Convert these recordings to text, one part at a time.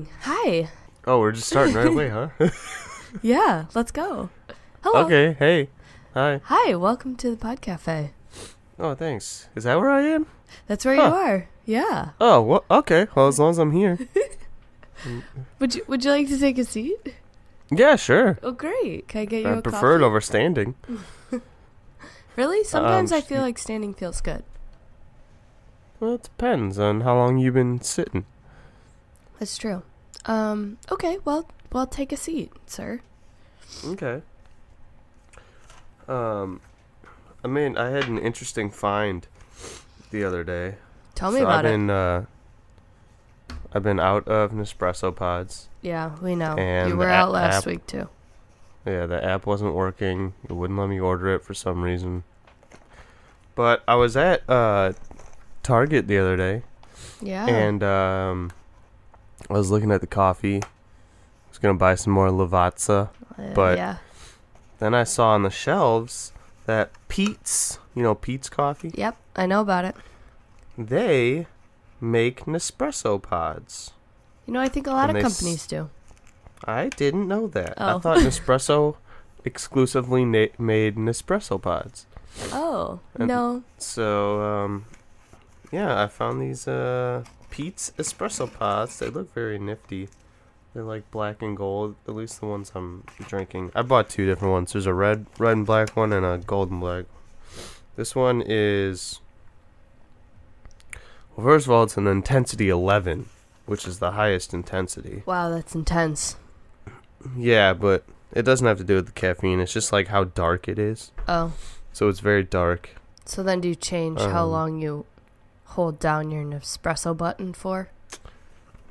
Reminiscing. Hi. Oh, we're just starting right away, huh? Yeah, let's go. Hello. Okay, hey. Hi. Hi, welcome to the Pod Cafe. Oh, thanks. Is that where I am? That's where you are. Yeah. Oh, well, okay. Well, as long as I'm here. Would you like to take a seat? Yeah, sure. Oh, great. Can I get you I a prefer it coffee? over standing. Really? Sometimes I feel like standing feels good. Well, it depends on how long you've been sitting. That's true. Okay, well, take a seat, sir. Okay. I had an interesting find the other day. Tell me about it. I've been out of Nespresso pods. Yeah, we know. And You were out last week, too. Yeah, the app wasn't working. It wouldn't let me order it for some reason. But I was at Target the other day. Yeah. And I was looking at the coffee. I was going to buy some more Lavazza. But yeah. then I saw on the shelves that Peet's, Peet's Coffee? Yep, I know about it. They make Nespresso pods. I think a lot And of companies do. I didn't know that. Oh. I thought Nespresso exclusively made Nespresso pods. Oh, And no. So, I found these Peet's espresso pods. They look very nifty. They're like black and gold, at least the ones I'm drinking. I bought two different ones. There's a red and black one and a gold and black. This one is... Well, first of all, it's an intensity 11, which is the highest intensity. Wow, that's intense. Yeah, but it doesn't have to do with the caffeine. It's just like how dark it is. Oh. So it's very dark. So then do you change how long you hold down your Nespresso button for?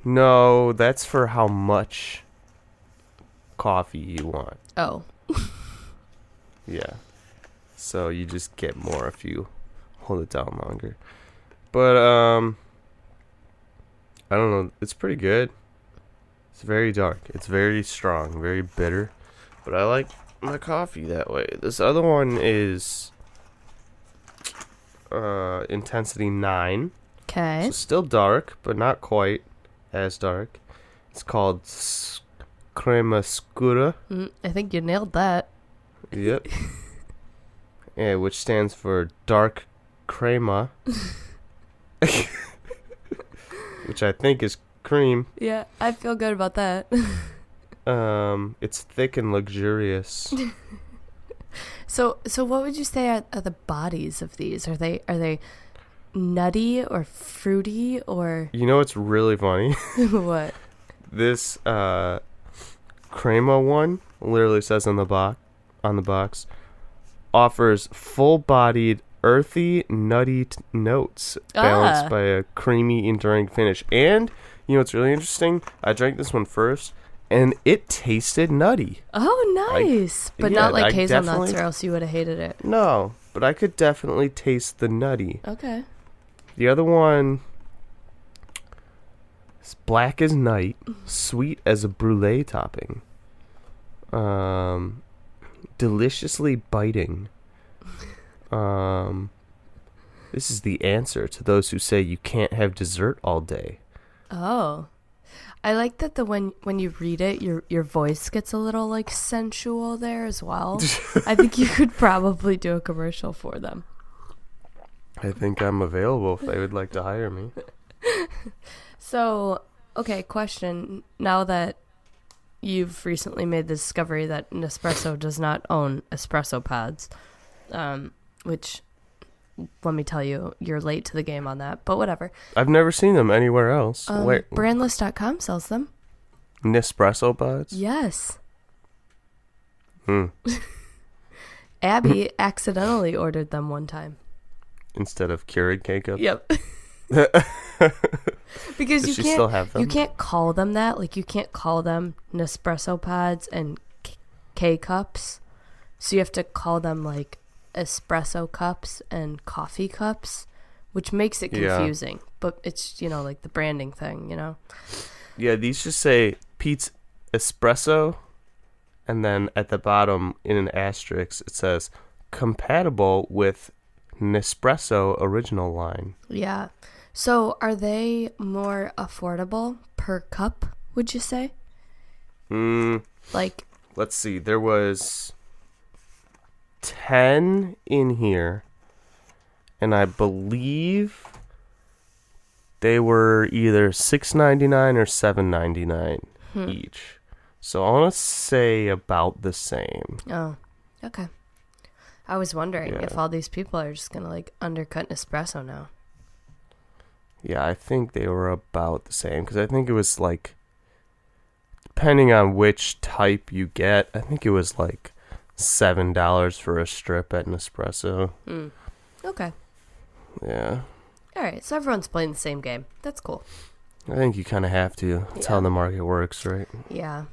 No, that's for how much coffee you want. Oh. Yeah. So you just get more if you hold it down longer. But, I don't know. It's pretty good. It's very dark. It's very strong, very bitter. But I like my coffee that way. This other one is intensity 9. Okay. So still dark, but not quite as dark. It's called Crema Scura. I think you nailed that. Yep. Yeah, which stands for dark crema. Which I think is cream. Yeah, I feel good about that. It's thick and luxurious. So what would you say are the bodies of these? Are they nutty or fruity or You know what's really funny? what? This crema one literally says on the box offers full-bodied earthy nutty notes balanced by a creamy enduring finish. And what's really interesting? I drank this one first and it tasted nutty. Oh, nice. But not like hazelnuts or else you would have hated it. No, but I could definitely taste the nutty. Okay. The other one is black as night, sweet as a brulee topping. Deliciously biting. This is the answer to those who say you can't have dessert all day. Oh. I like that when you read it, your voice gets a little like sensual there as well. I think you could probably do a commercial for them. I think I'm available if they would like to hire me. So, okay, question. Now that you've recently made the discovery that Nespresso does not own espresso pods, which, let me tell you, you're late to the game on that, but whatever. I've never seen them anywhere else. Wait, Brandless.com sells them. Nespresso pods? Yes. Hmm. Abby accidentally ordered them one time. Instead of Keurig K-Cup? Yep. Because Does she still have them? You can't call them that. Like, you can't call them Nespresso pods and K-Cups. So you have to call them, like, espresso cups and coffee cups, which makes it confusing. Yeah. But it's, like the branding thing, Yeah, these just say Peet's Espresso, and then at the bottom in an asterisk it says compatible with Nespresso original line. Yeah. So are they more affordable per cup would you say? Like, let's see. There was 10 in here, and I believe they were either $6.99 or $7.99 each. So I want to say about the same. oh, okay. I was wondering if all these people are just going to, like, undercut Nespresso now. Yeah, I think they were about the same, because I think it was, like, depending on which type you get, I think it was, like, $7 for a strip at Nespresso. Okay. Yeah. All right, so everyone's playing the same game. That's cool. I think you kind of have to. That's how the market works, right? Yeah.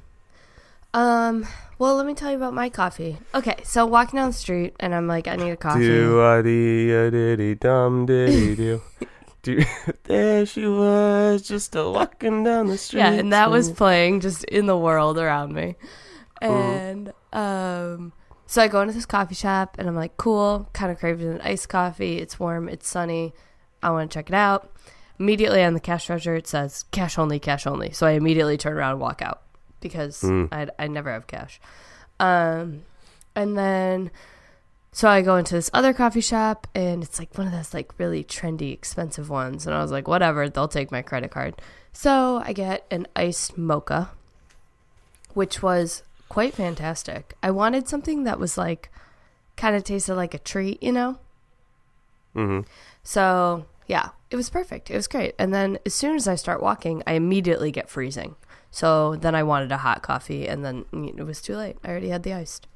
Well, let me tell you about my coffee. Okay, so walking down the street, and I'm like, I need a coffee. Do-a-dee-a-diddy-dum-diddy-do. There she was, just walking down the street. Yeah, and that was playing just in the world around me. And, so I go into this coffee shop, and I'm like, cool, kind of craving an iced coffee. It's warm, it's sunny. I want to check it out. Immediately on the cash register, it says cash only, cash only. So I immediately turn around and walk out because I never have cash. And then, so I go into this other coffee shop, and it's like one of those like really trendy, expensive ones. And I was like, whatever, they'll take my credit card. So I get an iced mocha, which was quite fantastic. I wanted something that was like, kind of tasted like a treat, you know? Mm-hmm. So, yeah, it was perfect. It was great. And then as soon as I start walking, I immediately get freezing. So then I wanted a hot coffee, and then it was too late. I already had the iced.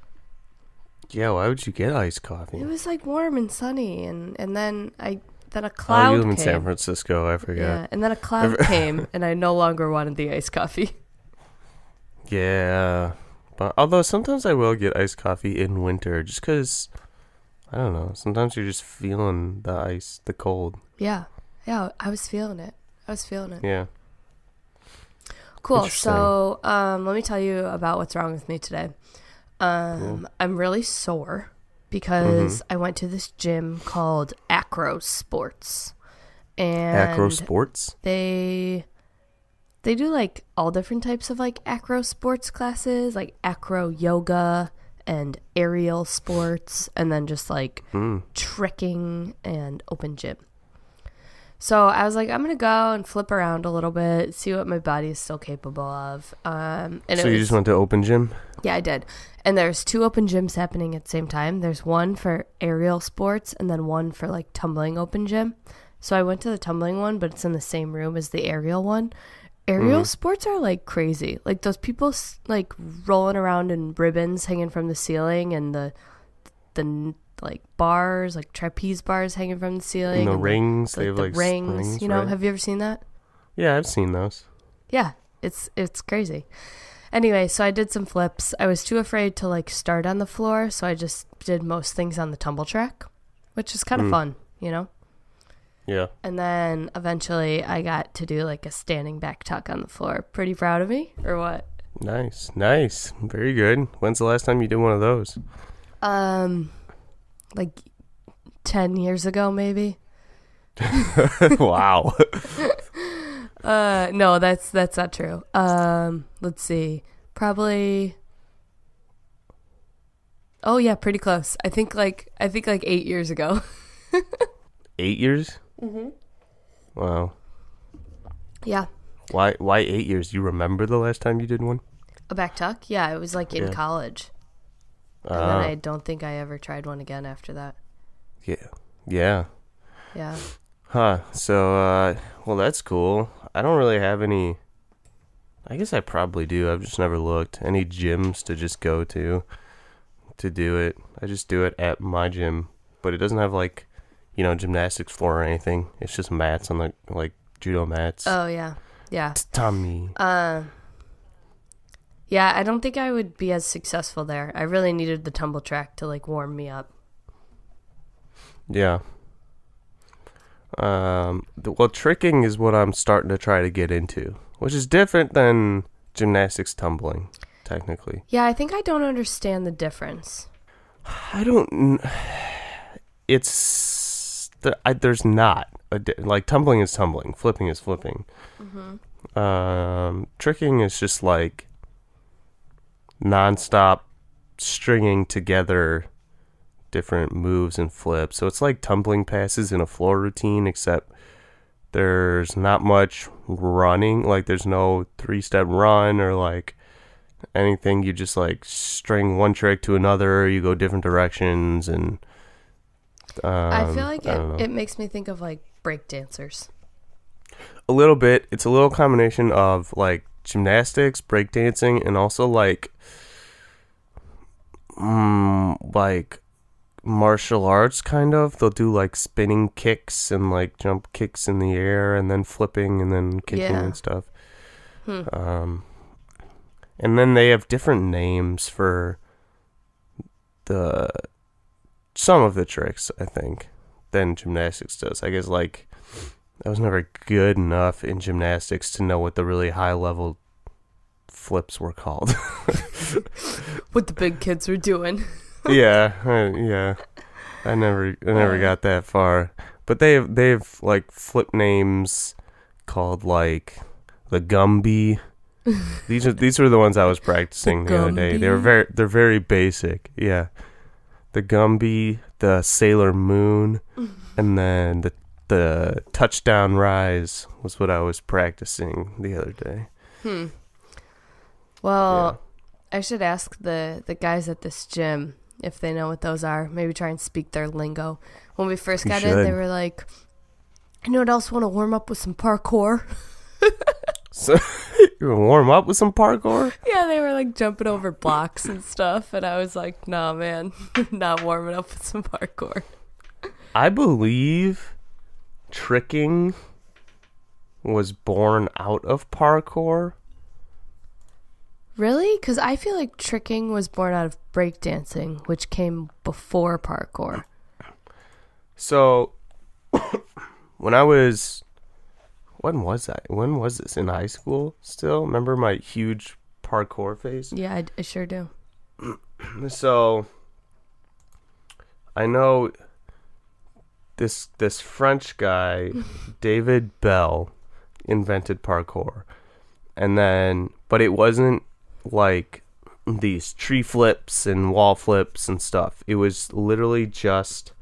Yeah, why would you get iced coffee? It was like warm and sunny, and then a cloud you live came. in San Francisco, I forgot. Yeah, and then a cloud came, and I no longer wanted the iced coffee. Yeah, but although sometimes I will get iced coffee in winter, just because, I don't know, sometimes you're just feeling the ice, the cold. Yeah, I was feeling it. Yeah. Cool. So, let me tell you about what's wrong with me today. Cool. I'm really sore because I went to this gym called Acro Sports. And Acro Sports? They do like all different types of like acro sports classes, like acro yoga and aerial sports, and then just like trekking and open gym. So I was like, I'm going to go and flip around a little bit, see what my body is still capable of. And so you just went to open gym? Yeah, I did. And there's 2 open gyms happening at the same time. There's one for aerial sports and then one for like tumbling open gym. So I went to the tumbling one, but it's in the same room as the aerial one. Aerial sports are like crazy. Like those people like rolling around in ribbons hanging from the ceiling, and the like bars, like trapeze bars hanging from the ceiling. And the and rings. The, they have the like rings, springs, you know, right? Have you ever seen that? Yeah, I've seen those. Yeah, it's crazy. Anyway, so I did some flips. I was too afraid to like start on the floor, so I just did most things on the tumble track, which is kind of fun, you know? Yeah. And then eventually I got to do like a standing back tuck on the floor. Pretty proud of me, or what? Nice. Very good. When's the last time you did one of those? Like 10 years ago, maybe. Wow. No, that's not true. Let's see. Probably. Oh yeah, pretty close. I think like 8 years ago. 8 years? Mm-hmm. Wow. Yeah. Why 8 years? You remember the last time you did one? A back tuck? Yeah, it was like in college. And then I don't think I ever tried one again after that. Yeah. Huh. So, well, that's cool. I don't really have any. I guess I probably do. I've just never looked. Any gyms to just go to do it. I just do it at my gym, but it doesn't have like, gymnastics floor or anything. It's just mats on the like judo mats. Oh yeah. Tommy. Yeah, I don't think I would be as successful there. I really needed the tumble track to like warm me up. Yeah. Well, tricking is what I'm starting to try to get into, which is different than gymnastics tumbling, technically. Yeah, I think I don't understand the difference. There's not. Like, tumbling is tumbling, flipping is flipping. Mm-hmm. Tricking is just like nonstop stringing together different moves and flips. So it's like tumbling passes in a floor routine, except there's not much running. Like there's no 3-step run or like anything. You just like string one trick to another. You go different directions, and I feel like I don't know. it makes me think of like break dancers. A little bit. It's a little combination of like gymnastics, breakdancing, and also like like martial arts kind of. They'll do like spinning kicks and like jump kicks in the air and then flipping and then kicking and stuff. And then they have different names for some of the tricks, I think, than gymnastics does. I guess like I was never good enough in gymnastics to know what the really high level flips were called. What the big kids were doing. Yeah. I never got that far. But they've like flip names called like the Gumby. These were the ones I was practicing the other day. They're very basic. Yeah. The Gumby, the Sailor Moon, and then the touchdown rise was what I was practicing the other day. Well, I should ask the guys at this gym if they know what those are. Maybe try and speak their lingo. When we first got in, they were like, "You know what else? Want to warm up with some parkour?" So you want to warm up with some parkour? Yeah, they were like jumping over blocks and stuff, and I was like, "Nah, man, not warming up with some parkour." I believe tricking was born out of parkour. Really? Because I feel like tricking was born out of breakdancing, which came before parkour. So, when was this? In high school still? Remember my huge parkour phase? Yeah, I sure do. So, I know this French guy, David Bell, invented parkour. But it wasn't like these tree flips and wall flips and stuff. It was literally just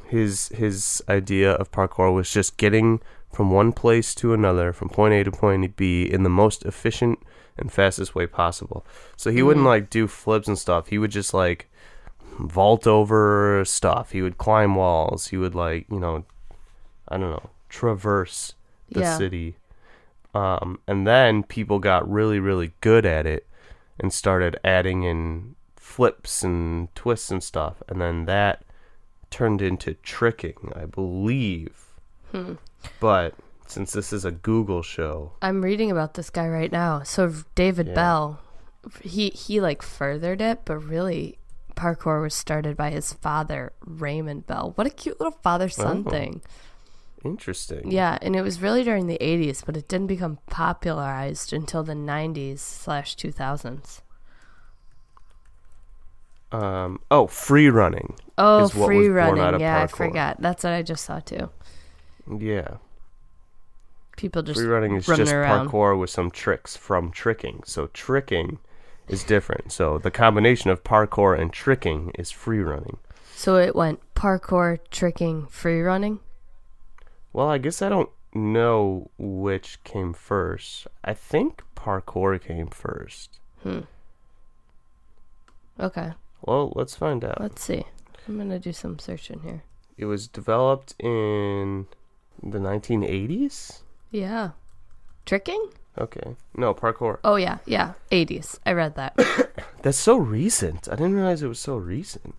his idea of parkour was just getting from one place to another, from point A to point B, in the most efficient and fastest way possible. So he wouldn't like do flips and stuff. He would just like vault over stuff. He would climb walls. He would like, traverse the city. And then people got really, really good at it and started adding in flips and twists and stuff. And then that turned into tricking, I believe. But since this is a Google show, I'm reading about this guy right now. So David Bell, he like furthered it, but really parkour was started by his father, Raymond Bell. What a cute little father-son thing. Interesting. Yeah, and it was really during the 80s, but it didn't become popularized until the 90s/2000s. Free running. Oh, is what free was born running. out of Yeah, I parkour. forgot. That's what I just saw too. Yeah. People just Free running is running just around. parkour with some tricks from tricking. So tricking is different. So the combination of parkour and tricking is free running. So it went parkour, tricking, free running? Well, I guess I don't know which came first. I think parkour came first. Okay. Well, let's find out. Let's see. I'm going to do some searching here. It was developed in the 1980s? Yeah. Tricking? Okay. No, parkour. Oh, yeah. 80s. I read that. That's so recent. I didn't realize it was so recent.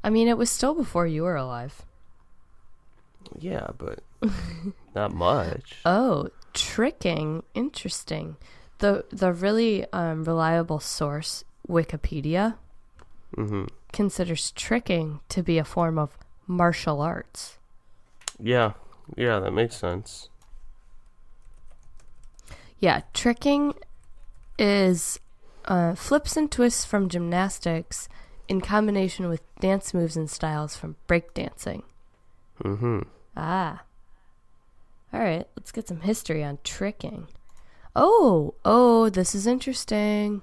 I mean, it was still before you were alive. Yeah, but not much. Oh, tricking. Interesting. The really reliable source, Wikipedia, considers tricking to be a form of martial arts. Yeah, that makes sense. Yeah, tricking is flips and twists from gymnastics in combination with dance moves and styles from breakdancing. Ah. All right, let's get some history on tricking. Oh, this is interesting.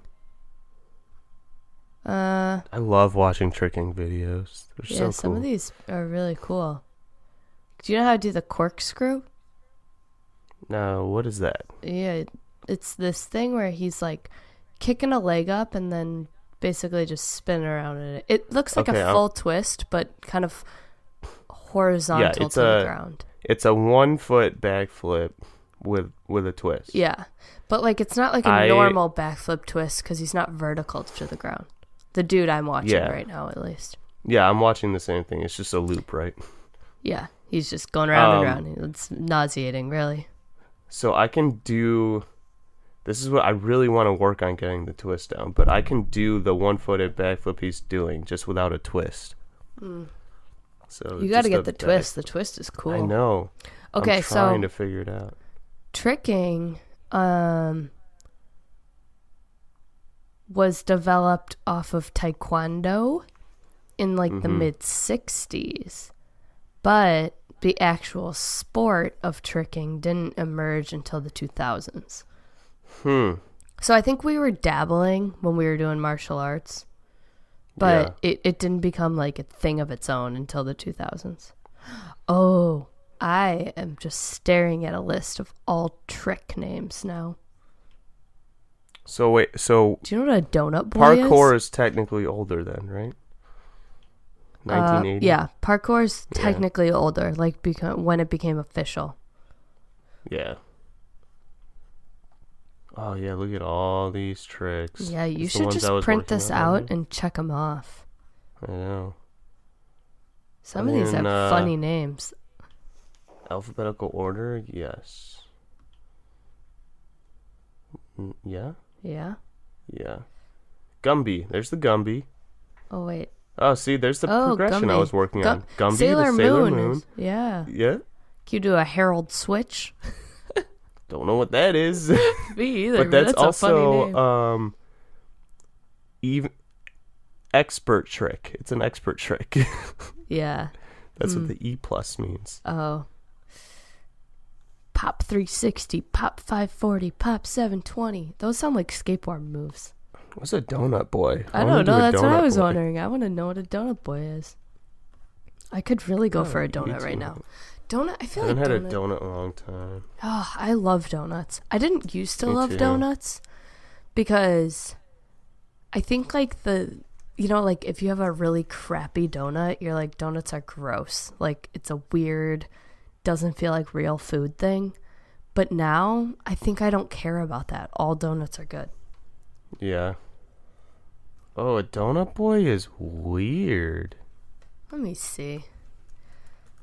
I love watching tricking videos. They're so cool. Some of these are really cool. Do you know how to do the corkscrew? No, what is that? Yeah, it's this thing where he's like kicking a leg up and then basically just spinning around in it. It looks like a full twist, but kind of horizontal to the ground. It's a 1 foot backflip with a twist. Yeah, but like it's not like a normal backflip twist because he's not vertical to the ground. The dude I'm watching right now, at least. Yeah, I'm watching the same thing. It's just a loop, right? Yeah, he's just going round and round. It's nauseating, really. So I can do... This is what I really want to work on, getting the twist down. But I can do the 1-footed backflip he's doing just without a twist. So you got to get the twist. The twist is cool. I know. Okay, I'm trying to figure it out. Tricking was developed off of Taekwondo in like the mid-60s. But the actual sport of tricking didn't emerge until the 2000s. So I think we were dabbling when we were doing martial arts, but it didn't become like a thing of its own until the 2000s. Oh, I am just staring at a list of all trick names now. So wait, do you know what a donut boy is? Parkour is technically older then, right? 1980. Yeah, parkour's technically older, like when it became official. Yeah. Oh yeah, look at all these tricks. Yeah, you should just print this out and check them off. I know. Some of these have funny names. Alphabetical order, yes. Yeah? Yeah? Yeah. Gumby. There's the Gumby. Oh, wait. Oh, see, there's the progression Gumby. I was working on. Gumby, Sailor the Sailor Moon. Yeah. Yeah? Can you do a Herald Switch? Don't know what that is. Me either, but that's also a funny name. Even expert trick. It's an expert trick. Yeah. That's what the E plus means. Oh. Pop 360, Pop 540, Pop 720. Those sound like skateboard moves. What's a donut boy? I don't know. That's what I was wondering. I want to know what a donut boy is. I could really go for a donut right now. Donut, I feel like I haven't had a donut in a long time. Oh, I love donuts. I didn't used to love donuts because I think like like if you have a really crappy donut, you're like, donuts are gross. Like it's a weird, doesn't feel like real food thing. But now I think I don't care about that. All donuts are good. Yeah. Oh, a donut boy is weird. Let me see.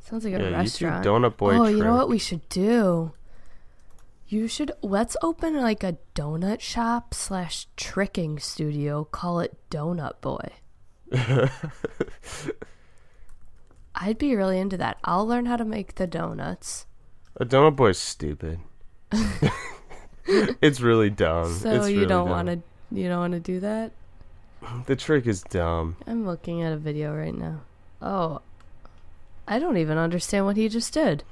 Sounds like a restaurant. Donut boy. Oh, you know what we should do? Let's open like a donut shop / tricking studio. Call it Donut Boy. I'd be really into that. I'll learn how to make the donuts. A donut boy is stupid. It's really dumb. So you don't want to do that? The trick is dumb. I'm looking at a video right now. Oh, I don't even understand what he just did.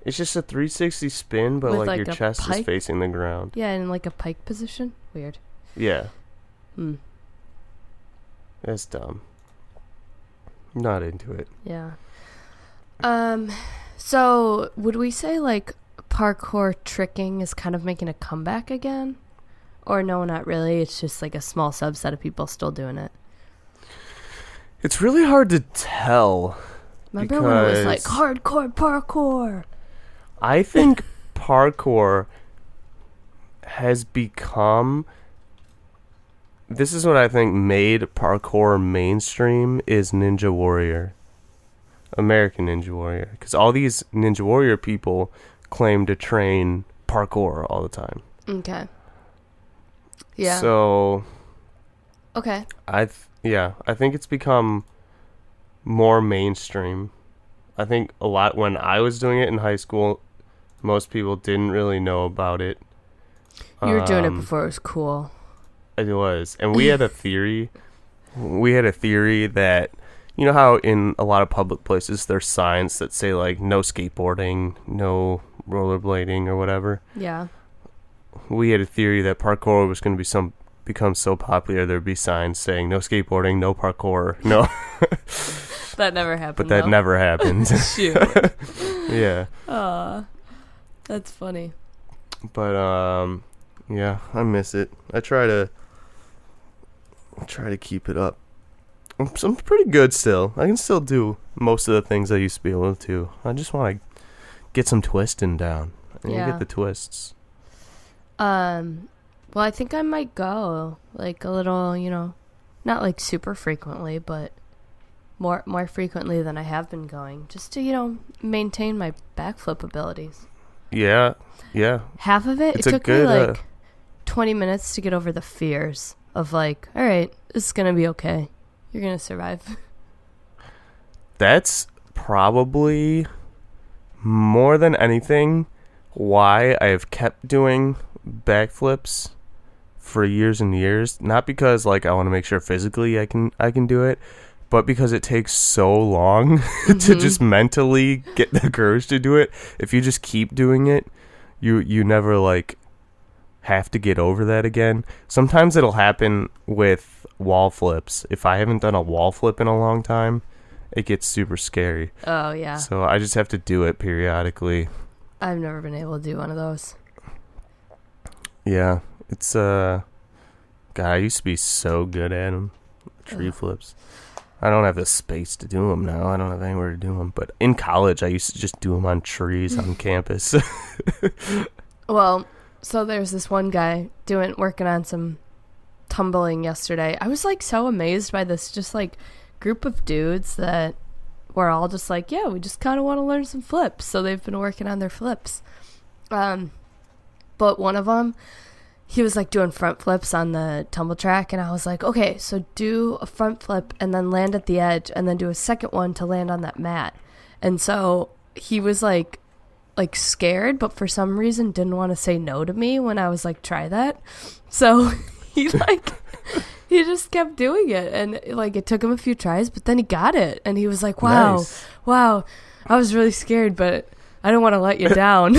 It's just a 360 spin, but like your chest is facing the ground. Yeah, in like a pike position. Weird. Yeah. That's dumb. Not into it. Yeah. So would we say like parkour tricking is kind of making a comeback again? Or no, not really. It's just like a small subset of people still doing it. It's really hard to tell. Remember when it was like hardcore parkour? I think parkour has become... This is what I think made parkour mainstream is Ninja Warrior. American Ninja Warrior. Because all these Ninja Warrior people claim to train parkour all the time. Okay. Yeah. So... Okay. I think it's become more mainstream. I think a lot when I was doing it in high school, most people didn't really know about it. You were doing it before it was cool. It was. And we had a theory. We had a theory that, you know how in a lot of public places there's signs that say like no skateboarding, no rollerblading or whatever. Yeah. We had a theory that parkour was going to become so popular there'd be signs saying no skateboarding, no parkour, no. That never happened. But that never happened. Shoot. Yeah. That's funny. But yeah, I miss it. I try to keep it up. I'm pretty good still. I can still do most of the things I used to be able to. I just want to get some twisting down. I need to get the twists. Well, I think I might go like a little, not like super frequently, but more frequently than I have been going, just to, maintain my backflip abilities. Yeah. Half of it took me like 20 minutes to get over the fears of like, all right, this is going to be okay. You're going to survive. That's probably more than anything why I've kept doing backflips for years and years. Not because like I want to make sure physically I can do it, but because it takes so long to just mentally get the courage to do it. If you just keep doing it, you never like have to get over that again. Sometimes it'll happen with wall flips. If I haven't done a wall flip in a long time, it gets super scary. Oh, yeah. So I just have to do it periodically. I've never been able to do one of those. Yeah. It's, God, I used to be so good at them. Tree flips. I don't have the space to do them now. I don't have anywhere to do them. But in college, I used to just do them on trees on campus. Well, so there's this one guy working on some tumbling yesterday. I was like so amazed by this just like group of dudes that were all just like, yeah, we just kind of want to learn some flips. So they've been working on their flips. But one of them, he was like doing front flips on the tumble track, and I was like, okay, so do a front flip and then land at the edge and then do a second one to land on that mat. And so he was like scared, but for some reason didn't want to say no to me when I was like, try that. So he just kept doing it, and like it took him a few tries, but then he got it, and he was like, wow, I was really scared, but I don't want to let you down.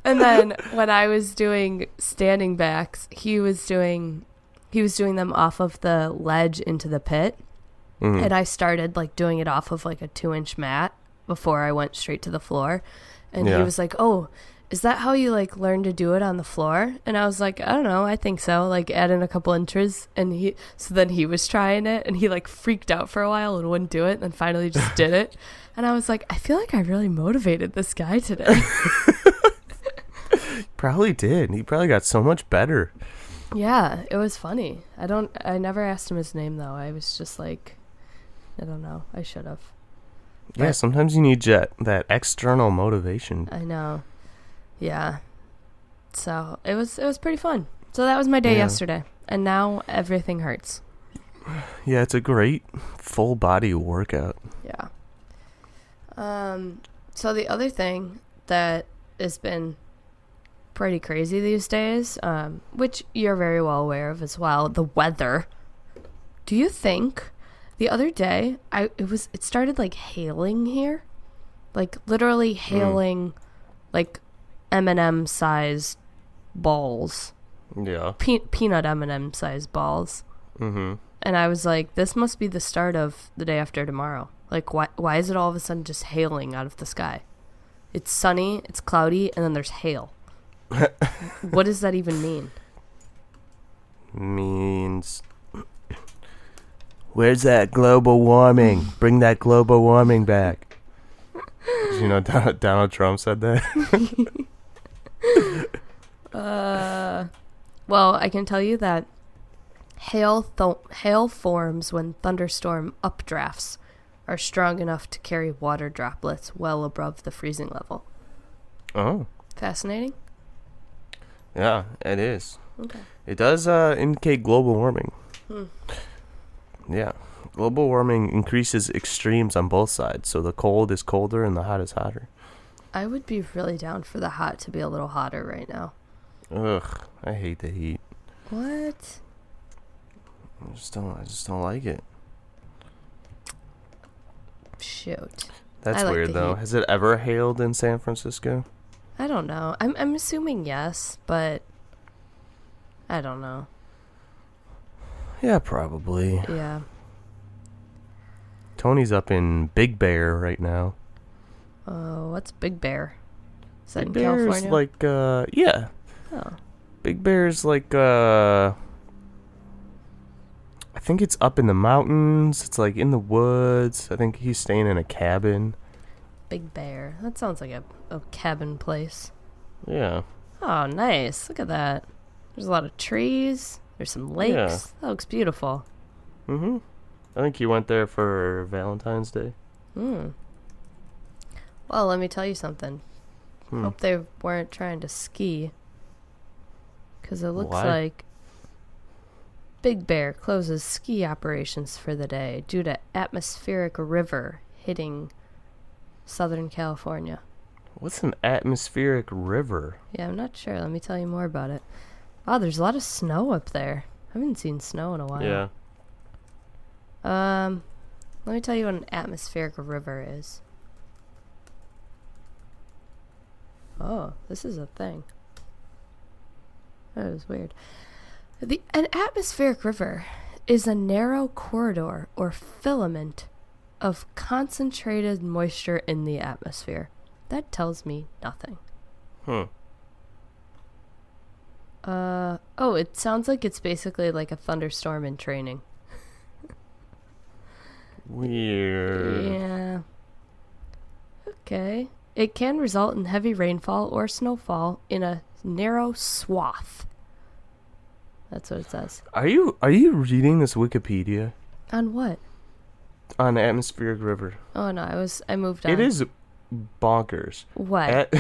And then when I was doing standing backs, he was doing them off of the ledge into the pit. Mm-hmm. And I started like doing it off of like a 2-inch mat before I went straight to the floor. And he was like, oh, is that how you like learn to do it on the floor? And I was like, I don't know, I think so. Like add in a couple inches. And then he was trying it, and he like freaked out for a while and wouldn't do it, and then finally just did it. And I was like, I feel like I really motivated this guy today. Probably did. He probably got so much better. Yeah, it was funny. I never asked him his name though. I was just like, I don't know. I should have. Yeah, sometimes you need that external motivation. I know. Yeah. So it was pretty fun. So that was my day yesterday, and now everything hurts. Yeah, it's a great full body workout. Yeah. So the other thing that has been pretty crazy these days, which you're very well aware of as well, the weather. Do you think the other day it started like hailing here, like literally hailing, like M&M sized balls. Yeah. Peanut M&M sized balls. Mm-hmm. And I was like, this must be the start of the day after tomorrow. Like, why is it all of a sudden just hailing out of the sky? It's sunny, it's cloudy, and then there's hail. What does that even mean? Means, where's that global warming? Bring that global warming back. You know, Donald Trump said that. Well, I can tell you that hail forms when thunderstorm updrafts are strong enough to carry water droplets well above the freezing level. Oh. Fascinating? Yeah, it is. Okay. It does indicate global warming. Yeah. Global warming increases extremes on both sides, so the cold is colder and the hot is hotter. I would be really down for the hot to be a little hotter right now. Ugh, I hate the heat. What? I just don't like it. Shoot. That's I like weird, the though. heat. Has it ever hailed in San Francisco? I don't know. I'm assuming yes, but I don't know. Yeah, probably. Yeah. Tony's up in Big Bear right now. What's Big Bear? Is that Big in Bear's California? like, yeah. Oh. Big Bear's like, I think it's up in the mountains. It's like in the woods. I think he's staying in a cabin. Big Bear. That sounds like a cabin place. Yeah. Oh, nice. Look at that. There's a lot of trees. There's some lakes. Yeah. That looks beautiful. Mm-hmm. I think he went there for Valentine's Day. Hmm. Well, let me tell you something. Hope they weren't trying to ski. Because it looks Why? like Big Bear closes ski operations for the day due to atmospheric river hitting Southern California. What's an atmospheric river? Yeah, I'm not sure. Let me tell you more about it. Wow, there's a lot of snow up there. I haven't seen snow in a while. Yeah. Let me tell you what an atmospheric river is. Oh, this is a thing. That was weird. An atmospheric river is a narrow corridor or filament of concentrated moisture in the atmosphere. That tells me nothing. Oh, it sounds like it's basically like a thunderstorm in training. Weird. Yeah. Okay. It can result in heavy rainfall or snowfall in a narrow swath. That's what it says. Are you reading this Wikipedia On what? on atmospheric river? Oh no, I moved on. It is bonkers. What?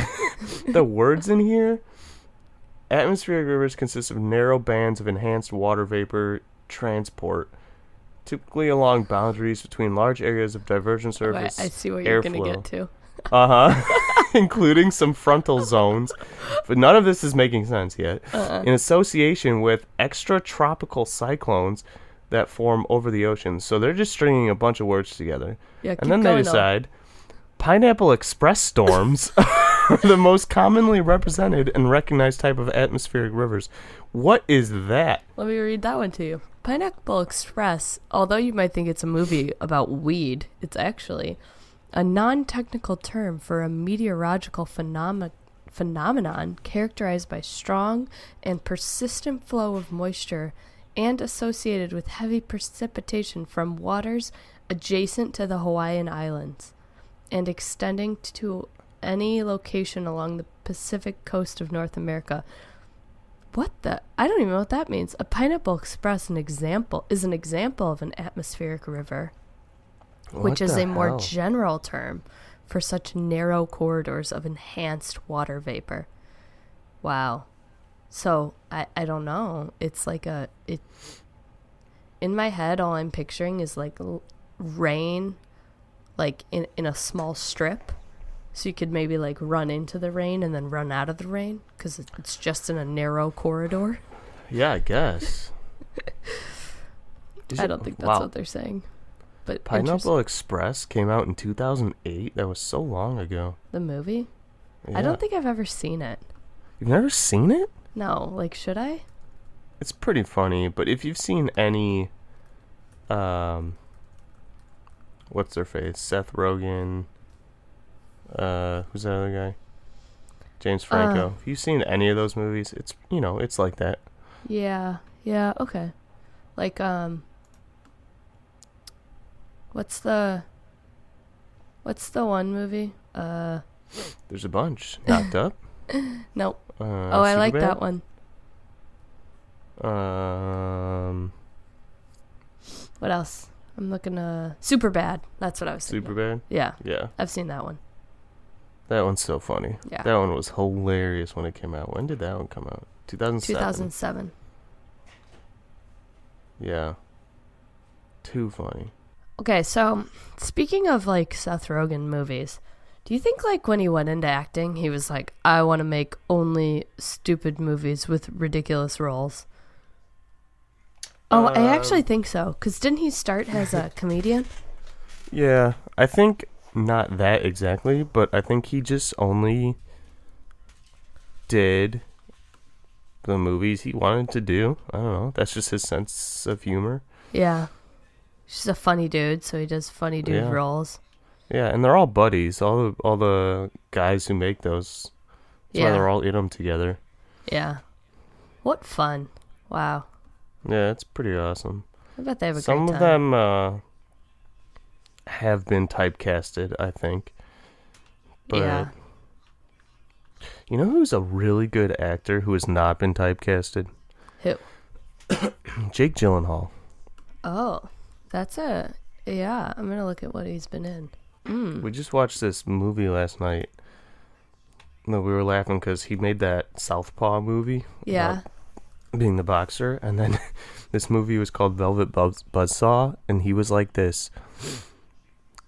The words in here. Atmospheric rivers consist of narrow bands of enhanced water vapor transport, typically along boundaries between large areas of divergent surface. I see what you're going to get to. Including some frontal zones, but none of this is making sense yet. In association with extratropical cyclones that form over the oceans. So they're just stringing a bunch of words together. Yeah, and then they decide Pineapple Express storms are the most commonly represented and recognized type of atmospheric rivers. What is that? Let me read that one to you. Pineapple Express, although you might think it's a movie about weed, it's actually a non-technical term for a meteorological phenomenon characterized by strong and persistent flow of moisture and associated with heavy precipitation from waters adjacent to the Hawaiian Islands and extending to any location along the Pacific coast of North America. What the? I don't even know what that means. A Pineapple Express is an example of an atmospheric river, which is a more general term for such narrow corridors of enhanced water vapor. Wow. So, I don't know. It's like in my head, all I'm picturing is like rain, like in a small strip. So you could maybe like run into the rain and then run out of the rain because it's just in a narrow corridor. Yeah, I guess. I don't think that's what they're saying. But Pineapple Express came out in 2008. That was so long ago. The movie? Yeah. I don't think I've ever seen it. You've never seen it? No, like should I? It's pretty funny, but if you've seen any, what's their face? Seth Rogen. Who's that other guy? James Franco. If you've seen any of those movies, it's it's like that. Yeah, okay. Like what's the one movie? There's a bunch. Knocked Up. Nope. I like that one. What else? I'm looking Superbad. That's what I was thinking. Superbad? Yeah. Yeah. I've seen that one. That one's so funny. Yeah. That one was hilarious when it came out. When did that one come out? 2007. 2007. Yeah. Too funny. Okay, so speaking of like Seth Rogen movies, do you think like when he went into acting, he was like, I want to make only stupid movies with ridiculous roles? Oh, I actually think so. Because didn't he start as a comedian? Yeah. I think not that exactly, but I think he just only did the movies he wanted to do. I don't know. That's just his sense of humor. Yeah. He's a funny dude, so he does funny dude roles. Yeah, and they're all buddies. All the guys who make those. That's why they're all in them together. Yeah. What fun. Wow. Yeah, it's pretty awesome. I bet they have a great Some time. of them have been typecasted, I think. But yeah. you know who's a really good actor who has not been typecasted? Who? Jake Gyllenhaal. Oh. That's a... Yeah, I'm going to look at what he's been in. We just watched this movie last night. No, we were laughing because he made that Southpaw movie. Yeah. Being the boxer. And then this movie was called Velvet Buzzsaw. And he was like this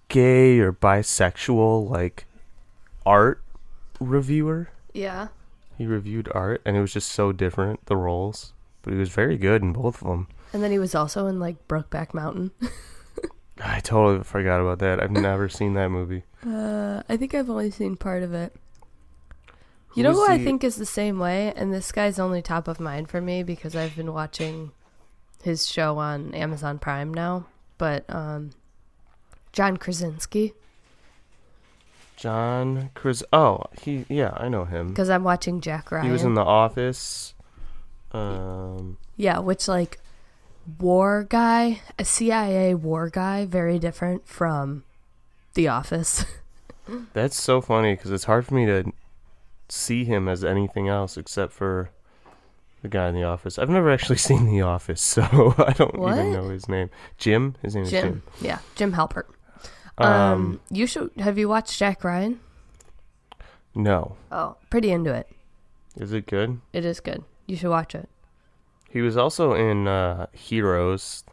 gay or bisexual, like, art reviewer. Yeah. He reviewed art. And it was just so different, the roles. But he was very good in both of them. And then he was also in, like, Brokeback Mountain. I totally forgot about that. I've never seen that movie. I think I've only seen part of it. You know who I think is the same way? And this guy's only top of mind for me because I've been watching his show on Amazon Prime now. But John Krasinski. Oh, I know him. Because I'm watching Jack Ryan. He was in The Office. Yeah, which, like, war guy, a CIA war guy, very different from The Office. That's so funny because it's hard for me to see him as anything else except for the guy in The Office. I've never actually seen The Office, so I don't even know his name. Jim? His name is Jim. Yeah, Jim Halpert. You should. Have you watched Jack Ryan? No. Oh, pretty into it. Is it good? It is good. You should watch it. He was also in Heroes,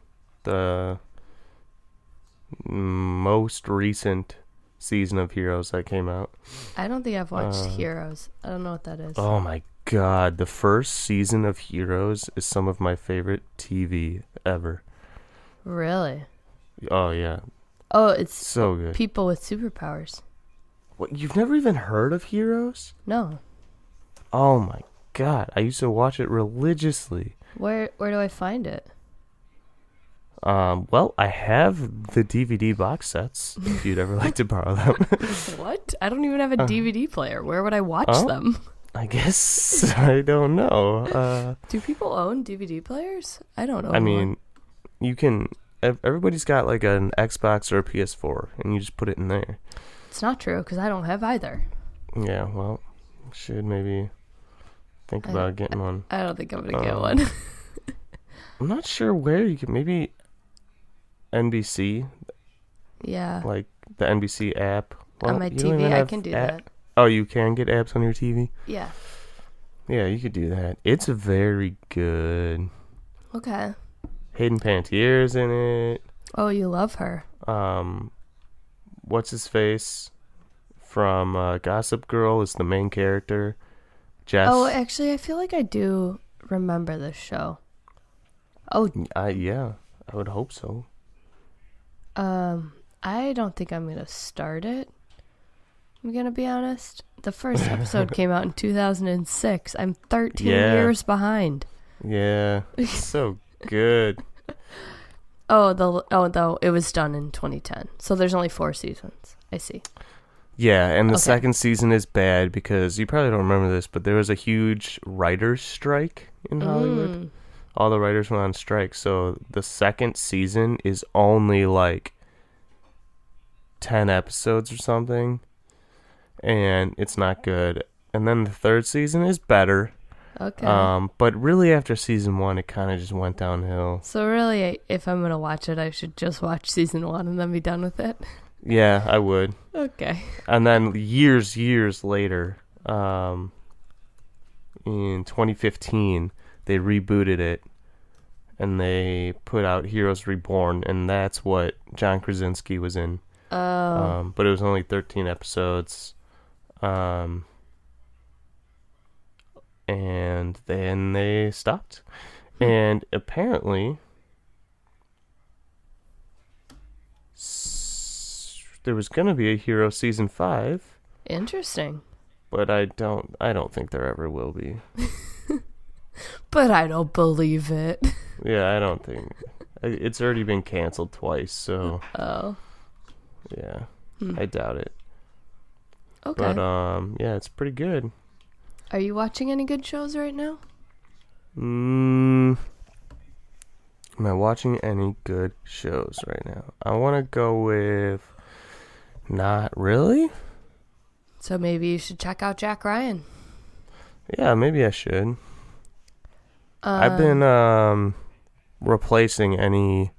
the most recent season of Heroes that came out. I don't think I've watched Heroes. I don't know what that is. Oh my god, the first season of Heroes is some of my favorite TV ever. Really? Oh yeah. Oh, it's so good. People with superpowers. What, you've never even heard of Heroes? No. Oh my god, I used to watch it religiously. Where do I find it? Well, I have the DVD box sets, if you'd ever like to borrow them. What? I don't even have a DVD player. Where would I watch them? I guess I don't know. Do people own DVD players? I don't know. I mean, you can... Everybody's got like an Xbox or a PS4, and you just put it in there. It's not true, because I don't have either. Yeah, well, should maybe think about getting one. I don't think I'm going to get one. I'm not sure where you can... Maybe NBC. Yeah. Like the NBC app. Well, on my TV, I can do that. Oh, you can get apps on your TV? Yeah. Yeah, you could do that. It's very good. Okay. Hayden Panettiere's in it. Oh, you love her. What's his face from Gossip Girl is the main character. Jess. Oh, actually, I feel like I do remember this show. Oh. Yeah, I would hope so. I don't think I'm going to start it. I'm going to be honest. The first episode came out in 2006. I'm 13 years behind. Yeah, it's so good. Though it was done in 2010. So there's only 4 seasons. I see. Yeah, and the second season is bad because you probably don't remember this, but there was a huge writer's strike in Hollywood. All the writers went on strike, so the second season is only like 10 episodes or something, and it's not good. And then the third season is better. Okay. But really after season 1, it kind of just went downhill. So really, if I'm going to watch it, I should just watch season 1 and then be done with it? Yeah, I would. Okay. And then years later, in 2015, they rebooted it, and they put out Heroes Reborn, and that's what John Krasinski was in. Oh. But it was only 13 episodes. And then they stopped. And apparently there was gonna be a Hero season 5, Interesting. but I don't think there ever will be. But I don't believe it. Yeah, I don't think it's already been canceled twice. So Oh. yeah, I doubt it. Okay. But yeah, it's pretty good. Are you watching any good shows right now? Am I watching any good shows right now? I want to go with not really. So maybe you should check out Jack Ryan. Yeah, maybe I should. I've been replacing any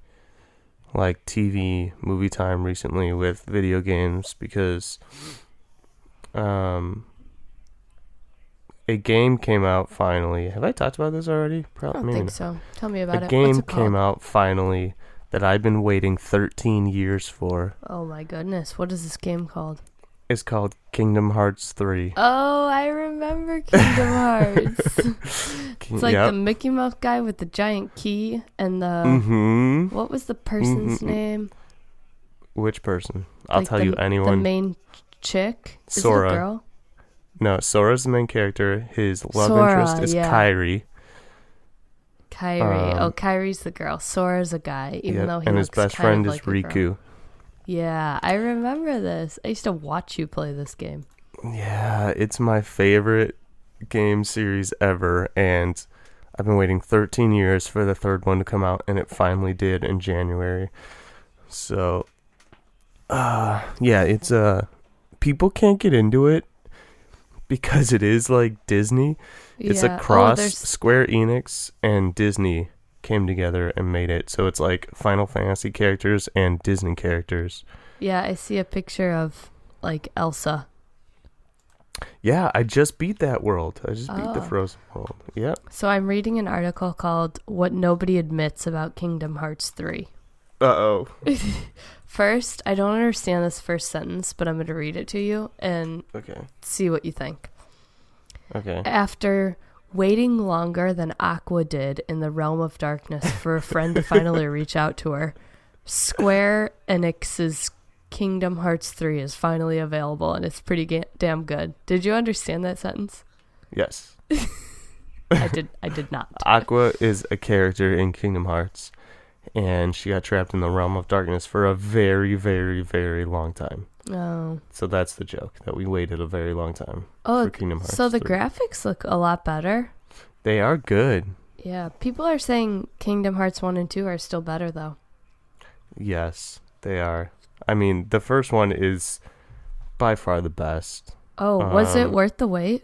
like TV movie time recently with video games because a game came out finally. Have I talked about this already? I don't think so. Tell me about it. A game What's it called? came out finally that I've been waiting 13 years for. Oh my goodness. What is this game called? It's called Kingdom Hearts 3. Oh, I remember Kingdom Hearts. It's like the Mickey Mouse guy with the giant key and the... What was the person's name? Which person? I'll like tell you anyone. The main chick? Sora. Is it a girl? No, Sora's the main character. His love Sora, interest is yeah. Kairi. Kairi's the girl. Sora's a guy, even though he and looks his best kind friend of is like a Riku. girl. Yeah, I remember this. I used to watch you play this game. Yeah, it's my favorite game series ever, and I've been waiting 13 years for the third one to come out, and it finally did in January. So, yeah, it's people can't get into it because it is like Disney. It's a cross. Square Enix and Disney came together and made it. So it's like Final Fantasy characters and Disney characters. Yeah, I see a picture of like Elsa. Yeah, I just beat that world. I just beat the Frozen world. Yep. So I'm reading an article called What Nobody Admits About Kingdom Hearts 3. Uh-oh. First, I don't understand this first sentence, but I'm going to read it to you and see what you think. Okay. After waiting longer than Aqua did in the Realm of Darkness for a friend to finally reach out to her, Square Enix's Kingdom Hearts 3 is finally available, and it's pretty damn good. Did you understand that sentence? Yes. I did not. Aqua is a character in Kingdom Hearts, and she got trapped in the Realm of Darkness for a very, very, very long time. Oh. So that's the joke, that we waited a very long time for Kingdom Hearts. So the graphics look a lot better. They are good. Yeah, people are saying Kingdom Hearts 1 and 2 are still better, though. Yes, they are. I mean, the first one is by far the best. Oh, was it worth the wait?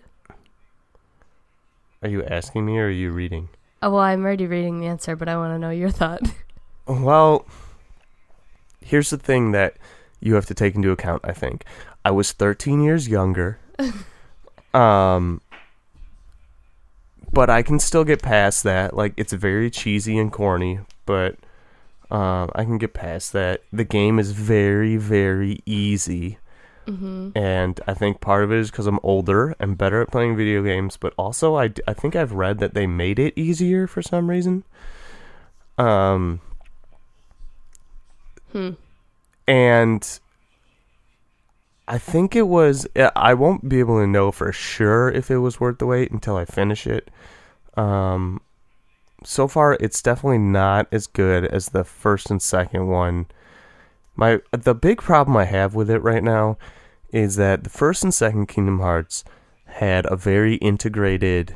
Are you asking me or are you reading? Oh, well, I'm already reading the answer, but I want to know your thought. Well, here's the thing that you have to take into account, I think. I was 13 years younger. But I can still get past that. Like, it's very cheesy and corny, but I can get past that. The game is very, very easy. Mm-hmm. And I think part of it is because I'm older and better at playing video games, but also I think I've read that they made it easier for some reason. And I think it was... I won't be able to know for sure if it was worth the wait until I finish it. So far, it's definitely not as good as the first and second one. The big problem I have with it right now is that the first and second Kingdom Hearts had a very integrated,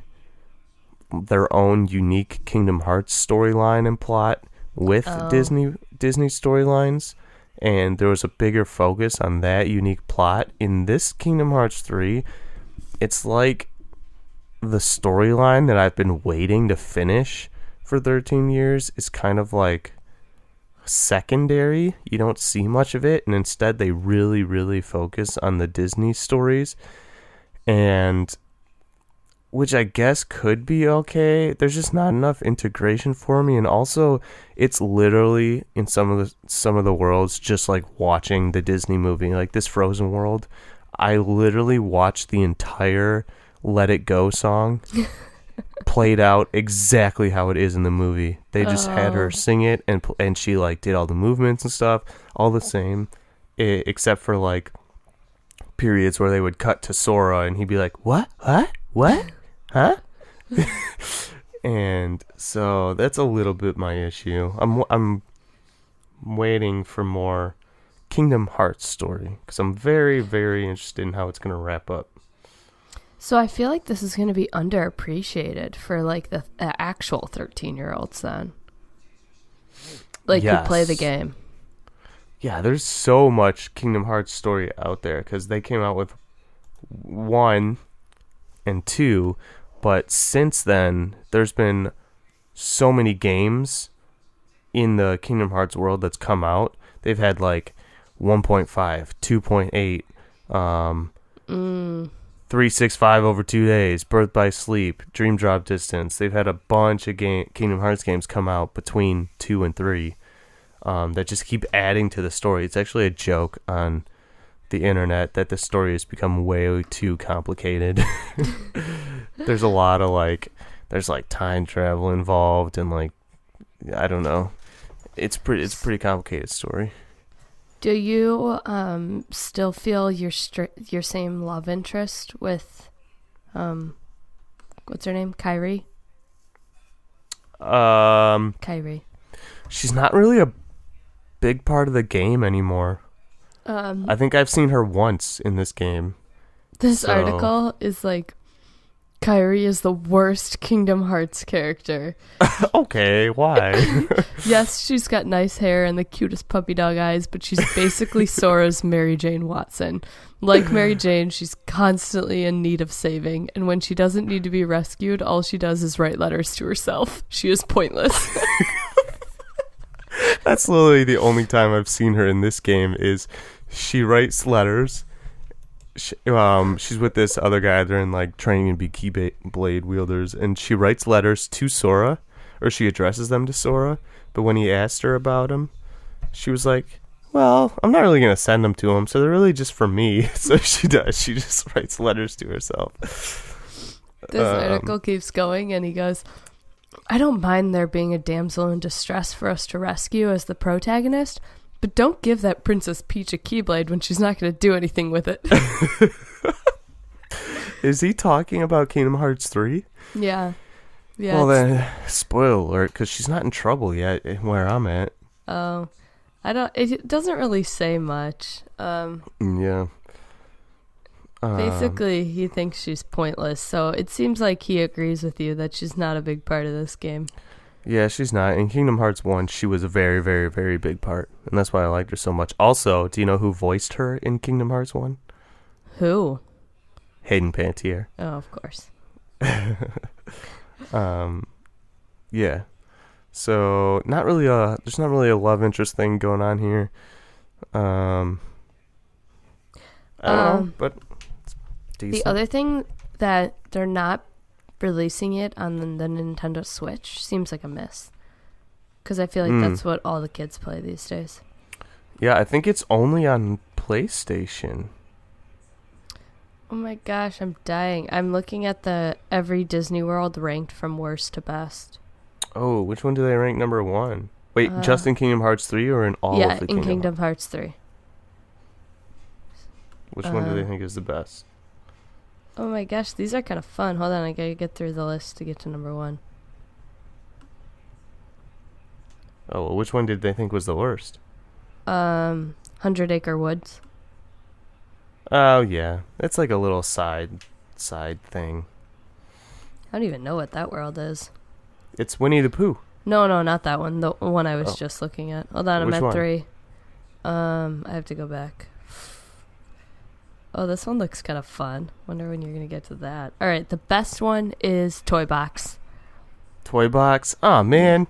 their own unique Kingdom Hearts storyline and plot with Disney storylines, and there was a bigger focus on that unique plot. In this Kingdom Hearts 3, it's like the storyline that I've been waiting to finish for 13 years is kind of like secondary. You don't see much of it, and instead they really, really focus on the Disney stories, and which I guess could be okay. There's just not enough integration for me, and also it's literally in some of the worlds just like watching the Disney movie, like this Frozen world. I literally watched the entire Let It Go song played out exactly how it is in the movie. They just had her sing it, and she like did all the movements and stuff all the same. except for like periods where they would cut to Sora and he'd be like, what, huh? And so that's a little bit my issue. I'm waiting for more Kingdom Hearts story because I'm very, very interested in how it's going to wrap up. So I feel like this is going to be underappreciated for like the actual 13-year-olds then. Like who play the game. Yeah, there's so much Kingdom Hearts story out there because they came out with 1 and 2, but since then there's been so many games in the Kingdom Hearts world that's come out. They've had like 1.5, 2.8, 365 over 2 days, Birth by Sleep, Dream Drop Distance. They've had a bunch of Kingdom Hearts games come out between 2 and 3 that just keep adding to the story. It's actually a joke on the internet that the story has become way too complicated. There's a lot of there's time travel involved and I don't know. It's pretty complicated story. Do you still feel your same love interest with what's her name? Kyrie? Kyrie. She's not really a big part of the game anymore. I think I've seen her once in this game. This article is Kyrie is the worst Kingdom Hearts character. Okay, why? Yes, she's got nice hair and the cutest puppy dog eyes, but she's basically Sora's Mary Jane Watson. Like Mary Jane, she's constantly in need of saving, and when she doesn't need to be rescued, all she does is write letters to herself. She is pointless. That's literally the only time I've seen her in this game is she writes letters. She's with this other guy. They're in training to be Keyblade wielders, and she writes letters to Sora, or she addresses them to Sora. But when he asked her about him, she was like, "Well, I'm not really gonna send them to him, so they're really just for me." So she does. She just writes letters to herself. This article keeps going, and he goes, "I don't mind there being a damsel in distress for us to rescue as the protagonist. But don't give that Princess Peach a Keyblade when she's not going to do anything with it." Is he talking about Kingdom Hearts 3? Yeah. Well, then, spoiler alert, because she's not in trouble yet where I'm at. Oh. It doesn't really say much. Yeah. Basically, he thinks she's pointless, so it seems like he agrees with you that she's not a big part of this game. Yeah, she's not. In Kingdom Hearts 1, she was a very, very, very big part. And that's why I liked her so much. Also, do you know who voiced her in Kingdom Hearts 1? Who? Hayden Panettiere. Oh, of course. Yeah. So, there's not really a love interest thing going on here. I don't know, but it's decent. The other thing that they're not releasing it on the Nintendo Switch seems like a miss, because I feel like that's what all the kids play these days. Yeah, I think it's only on PlayStation. Oh my gosh, I'm dying. I'm looking at the every Disney World ranked from worst to best. Oh, which one do they rank number 1? Wait, just in Kingdom Hearts 3 or in all of the in Kingdom Hearts 3. Which one do they think is the best? Oh my gosh, these are kind of fun. Hold on, I gotta get through the list to get to number 1. Oh, well, which one did they think was the worst? 100 Acre Woods. Oh, yeah. It's like a little side thing. I don't even know what that world is. It's Winnie the Pooh. No, not that one. The one I was just looking at. Hold on, I'm at 3. I have to go back. Oh, this one looks kind of fun. Wonder when you're going to get to that. All right, the best one is Toy Box. Toy Box? Oh, man.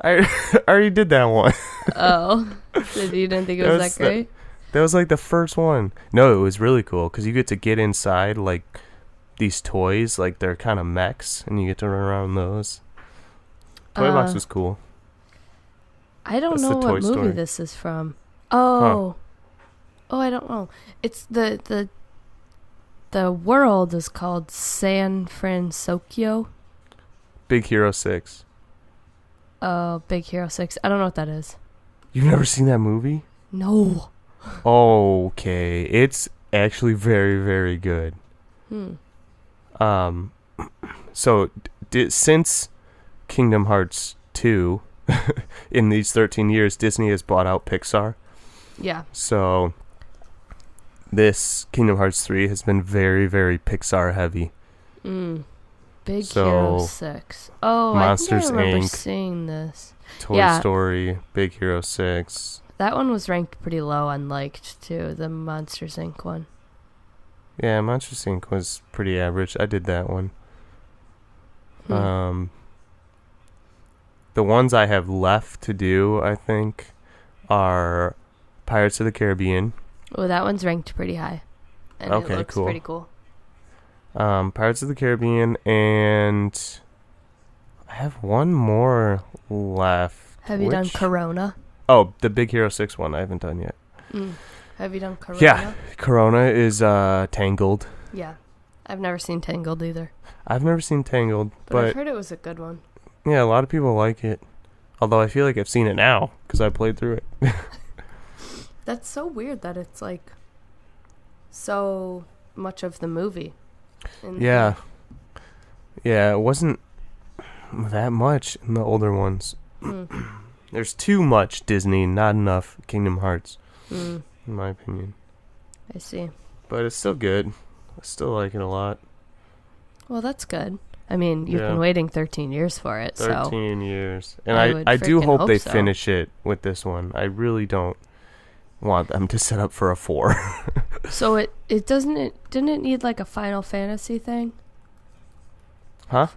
I already did that one. Oh. You didn't think it was that great? That was the first one. No, it was really cool because you get to get inside these toys. They're kind of mechs, and you get to run around those. Toy Box was cool. I don't know what movie this is from. Oh. Huh. Oh, I don't know. It's the world is called San Francisco. Big Hero 6. Oh, Big Hero 6. I don't know what that is. You've never seen that movie? No. Okay, it's actually very, very good. Hmm. Um, so since Kingdom Hearts 2, in these 13 years, Disney has bought out Pixar. Yeah. So this Kingdom Hearts 3 has been very, very Pixar heavy. Big So, Hero 6. Oh, Monsters, I think I remember Inc., seeing this. Toy Story, Big Hero 6. That one was ranked pretty low on liked too, the Monsters Inc. one. Yeah, Monsters Inc. was pretty average. I did that one. The ones I have left to do, I think, are Pirates of the Caribbean. Oh, that one's ranked pretty high. And Okay, it looks cool. pretty cool. Pirates of the Caribbean, and I have one more left. Have you done Corona? Oh, the Big Hero 6 one I haven't done yet. Have you done Corona? Yeah, Corona is Tangled. Yeah. I've never seen Tangled either. I've never seen Tangled, but I've heard it was a good one. Yeah, a lot of people like it. Although I feel like I've seen it now because I played through it. That's so weird that it's like so much of the movie. Yeah. Yeah, it wasn't that much in the older ones. There's too much Disney, not enough Kingdom Hearts, in my opinion. I see. But it's still good. I still like it a lot. Well, that's good. I mean, you've been waiting 13 years for it, 13 years. And I do hope they so. finish it with this one. I really don't want them to set up for a 4. So didn't it need like a Final Fantasy thing? Huh?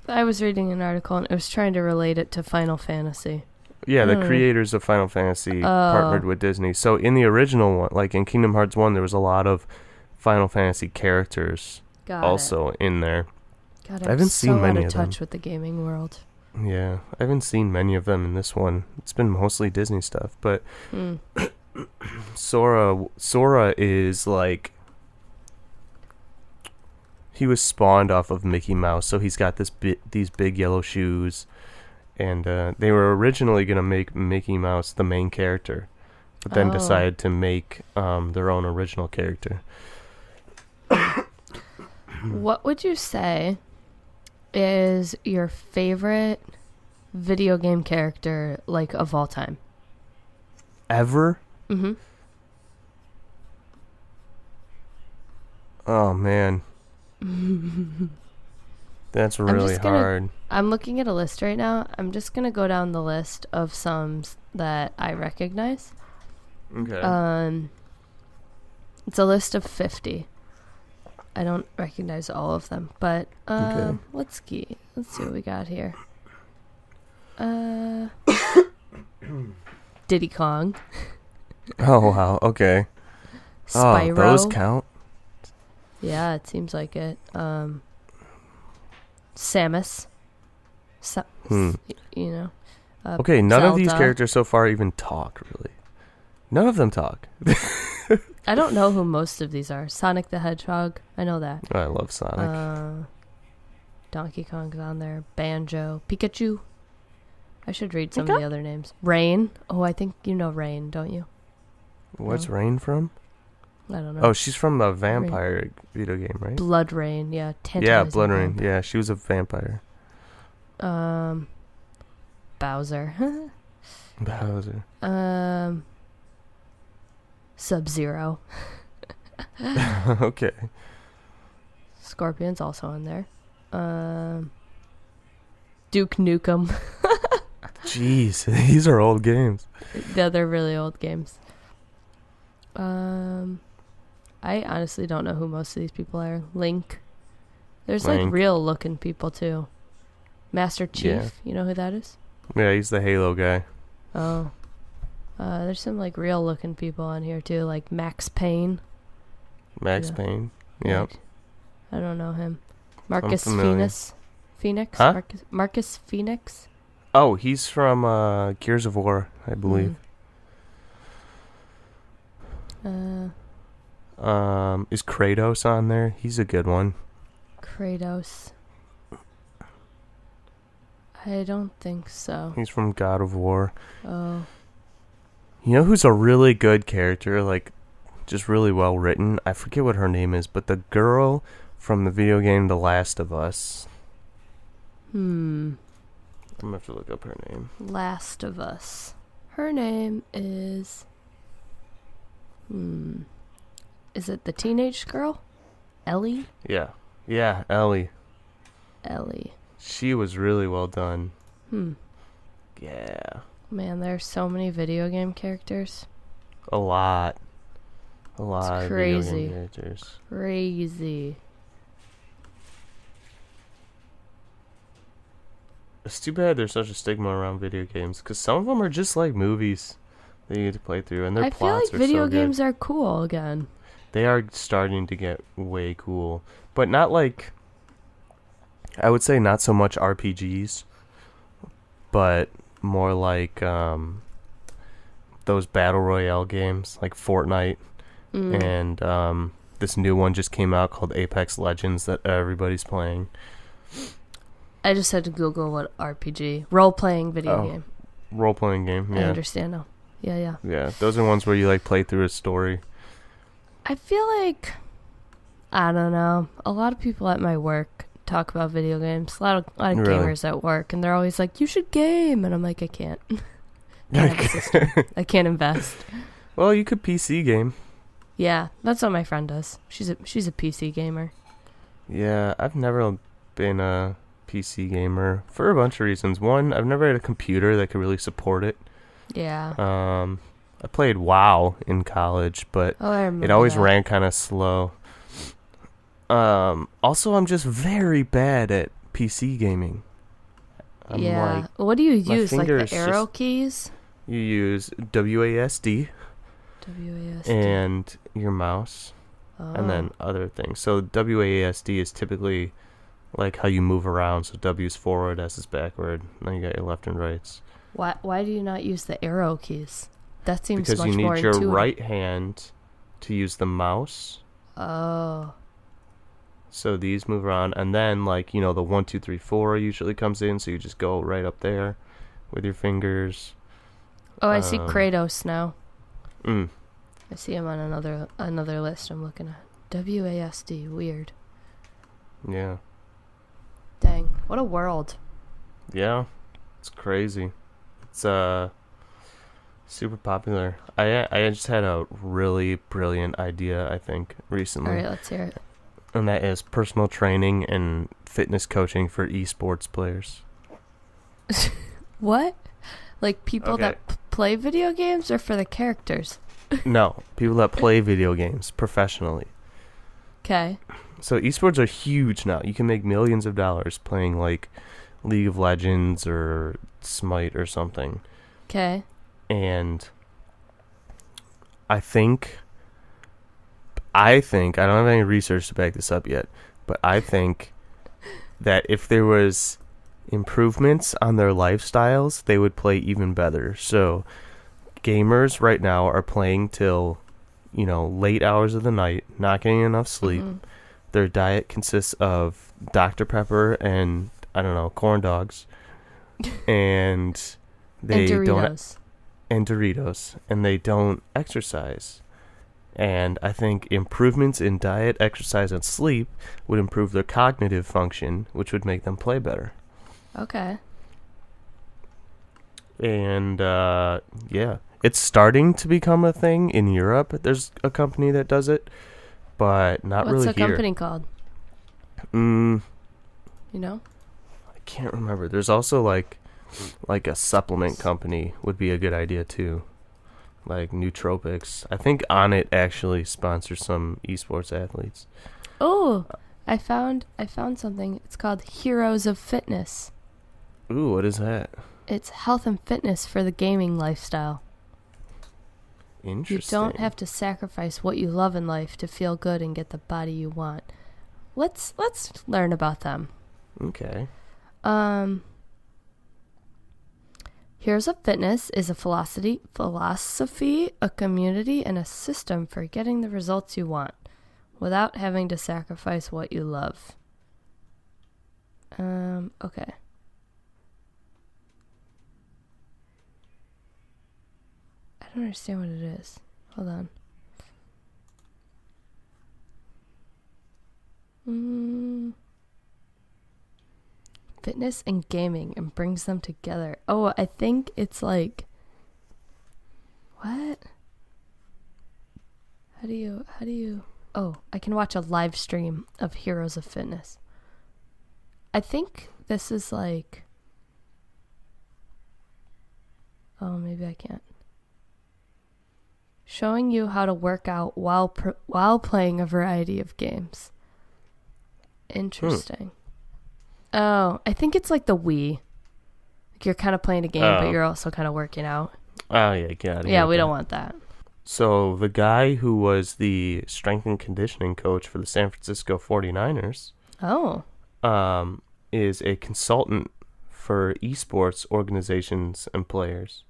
I was reading an article and it was trying to relate it to Final Fantasy. Yeah, the creators of Final Fantasy partnered with Disney. So in the original one, like in Kingdom Hearts 1, there was a lot of Final Fantasy characters in there. God, I haven't seen many of them. out of touch with the gaming world. Yeah, I haven't seen many of them in this one. It's been mostly Disney stuff, but Sora is like, he was spawned off of Mickey Mouse, so he's got these big yellow shoes, and they were originally gonna make Mickey Mouse the main character, but then decided to make their own original character. What would you say is your favorite video game character, like, of all time? Ever? Mm-hmm. Oh, man. That's really hard. I'm looking at a list right now. I'm just going to go down the list of some that I recognize. Okay. It's a list of 50. I don't recognize all of them, but let's see what we got here. Diddy Kong. Oh wow, okay. Spyro. Oh, those count? Yeah, it seems like it. Samus. You know. Okay, none Zelda. of these characters so far even talk, really. None of them talk. I don't know who most of these are. Sonic the Hedgehog, I know that. I love Sonic. Donkey Kong's on there. Banjo. Pikachu. I should read some of the other names. Rain. Oh, I think you know Rain, don't you? What's Rain from? I don't know. Oh, she's from the vampire video game, right? Blood Rain, yeah. Yeah, Blood Rain. Yeah, she was a vampire. Bowser. Bowser. Sub-Zero. Okay. Scorpion's also on there. Duke Nukem. Jeez, these are old games. Yeah, they're really old games. I honestly don't know who most of these people are. Link. There's like real looking people too. Master Chief, you know who that is? Yeah, he's the Halo guy. Oh. There's some like real looking people on here too, like Max Payne. Max Payne. Yep. I don't know him. Marcus Phoenix? Huh? Marcus Phoenix? Oh, he's from Gears of War, I believe. Is Kratos on there? He's a good one. Kratos. I don't think so. He's from God of War. Oh. You know who's a really good character, like just really well written? I forget what her name is, but the girl from the video game The Last of Us. I'm gonna have to look up her name. Last of Us. Her name is... Is it the teenage girl? Ellie? Yeah. Yeah, Ellie. Ellie. She was really well done. Yeah. Man, there's so many video game characters. A lot of video crazy. game characters. Crazy. It's too bad there's such a stigma around video games, because some of them are just like movies that you get to play through, and their I feel plots like are video so games good. are cool again. They are starting to get way cool, but not like, I would say not so much RPGs, but more like those battle royale games like Fortnite, and this new one just came out called Apex Legends that everybody's playing. I just had to Google what RPG. Role-playing video game. Role-playing game, yeah. I understand now. Yeah. Yeah, those are ones where you like play through a story. I feel like, I don't know, a lot of people at my work talk about video games. A lot of Really? gamers at work, and they're always like, you should game. And I'm like, I can't. I have a system. I can't invest. Well, you could PC game. Yeah, that's what my friend does. She's a PC gamer. Yeah, I've never been a PC gamer for a bunch of reasons. One, I've never had a computer that could really support it. Yeah. I played WoW in college, but I remember it always that. ran kind of slow. Also, I'm just very bad at PC gaming. I'm Yeah. What do you my use? Like the fingers arrow just- keys? You use WASD WASD. and your mouse, and then other things. So WASD is typically like how you move around. So W is forward, S is backward. Then you got your left and rights. Why do you not use the arrow keys? That seems Because much you more need your intuitive. right hand to use the mouse. Oh. So these move around, and then like the 1, 2, 3, 4 usually comes in. So you just go right up there with your fingers. Oh, I see Kratos now. Mm. I see him on another list I'm looking at. WASD. Weird. Yeah. Dang. What a world. Yeah. It's crazy. It's super popular. I just had a really brilliant idea, I think, recently. All right, let's hear it. And that is personal training and fitness coaching for esports players. What? Like people Okay. that play video games or for the characters? No, people that play video games professionally. Okay. So esports are huge now. You can make millions of dollars playing like League of Legends or Smite or something. Okay. And I think I don't have any research to back this up yet, but I think that if there was improvements on their lifestyles, they would play even better. So gamers right now are playing till late hours of the night, not getting enough sleep. Mm-hmm. Their diet consists of Dr. Pepper and corn dogs, and they and don't Doritos. and Doritos, and they don't exercise. And I think improvements in diet, exercise, and sleep would improve their cognitive function, which would make them play better. Okay. And yeah, it's starting to become a thing in Europe. There's a company that does it, but not What's really the here. company called? I You know? can't remember. There's also like a supplement company would be a good idea too. Like nootropics. I think Onnit actually sponsors some esports athletes. Oh, I found something. It's called Heroes of Fitness. Ooh, what is that? It's health and fitness for the gaming lifestyle. Interesting. You don't have to sacrifice what you love in life to feel good and get the body you want. Let's learn about them. Okay. Heroes of Fitness is a philosophy, a community, and a system for getting the results you want without having to sacrifice what you love. Okay. I don't understand what it is. Hold on. Fitness and gaming and brings them together. Oh, I think it's like, what? How do you, oh, I can watch a live stream of Heroes of Fitness. I think this is like, oh, maybe I can't. Showing you how to work out while playing a variety of games. Interesting. Oh, I think it's like the Wii. Like you're kind of playing a game, but you're also kind of working out. Oh, yeah, got it. Yeah, we don't want that. So the guy who was the strength and conditioning coach for the San Francisco 49ers is a consultant for esports organizations and players.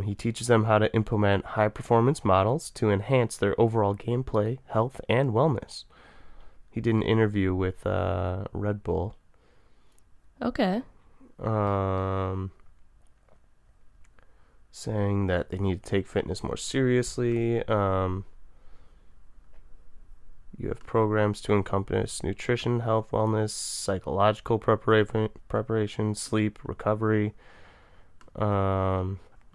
He teaches them how to implement high-performance models to enhance their overall gameplay, health, and wellness. He did an interview with Red Bull. Okay. Saying that they need to take fitness more seriously. You have programs to encompass nutrition, health, wellness, psychological preparation, sleep, recovery.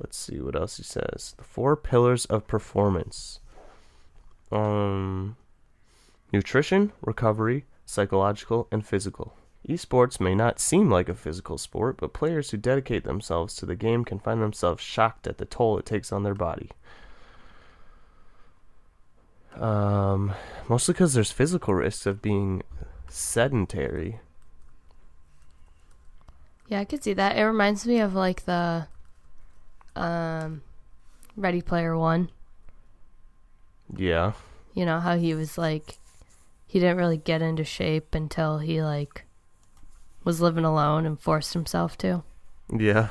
Let's see what else he says. The 4 pillars of performance. Nutrition, recovery, psychological, and physical. Esports may not seem like a physical sport, but players who dedicate themselves to the game can find themselves shocked at the toll it takes on their body. Mostly because there's physical risks of being sedentary. Yeah, I could see that. It reminds me of like the Ready Player One. Yeah. You know how he was like, he didn't really get into shape until he like was living alone and forced himself to. Yeah.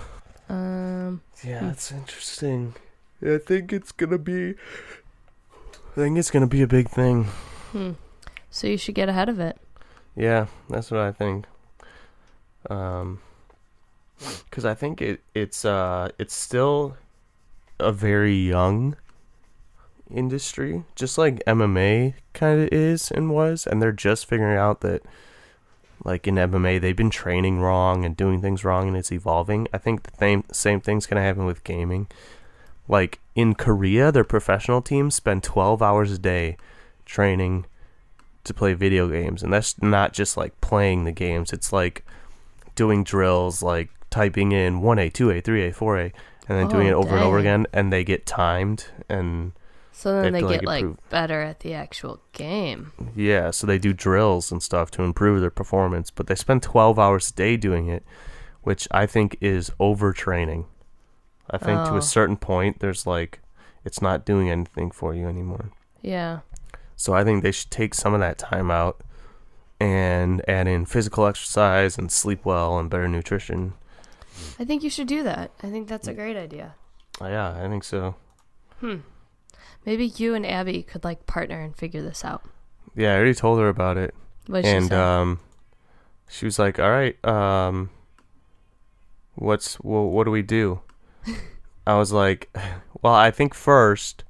Yeah, that's interesting. I think it's gonna be a big thing. So you should get ahead of it. Yeah, that's what I think. Because I think it's still a very young industry, just like MMA kind of is and was, and they're just figuring out that, like in MMA, they've been training wrong and doing things wrong, and it's evolving. I think the same thing's gonna happen with gaming. Like in Korea, their professional teams spend 12 hours a day training to play video games, and that's not just like playing the games. It's like doing drills, like typing in 1A, 2A, 3A, 4A, and then doing it over and over again, and they get timed, and so then they get like better at the actual game. Yeah, so they do drills and stuff to improve their performance, but they spend 12 hours a day doing it, which I think is overtraining. I think to a certain point, there's like, it's not doing anything for you anymore. Yeah. So I think they should take some of that time out and add in physical exercise and sleep well and better nutrition. I think you should do that. I think that's a great idea. Yeah, I think so. Maybe you and Abby could like partner and figure this out. Yeah, I already told her about it. What'd she say? She was like, "All right, what do we do?" I was like, "Well, I think first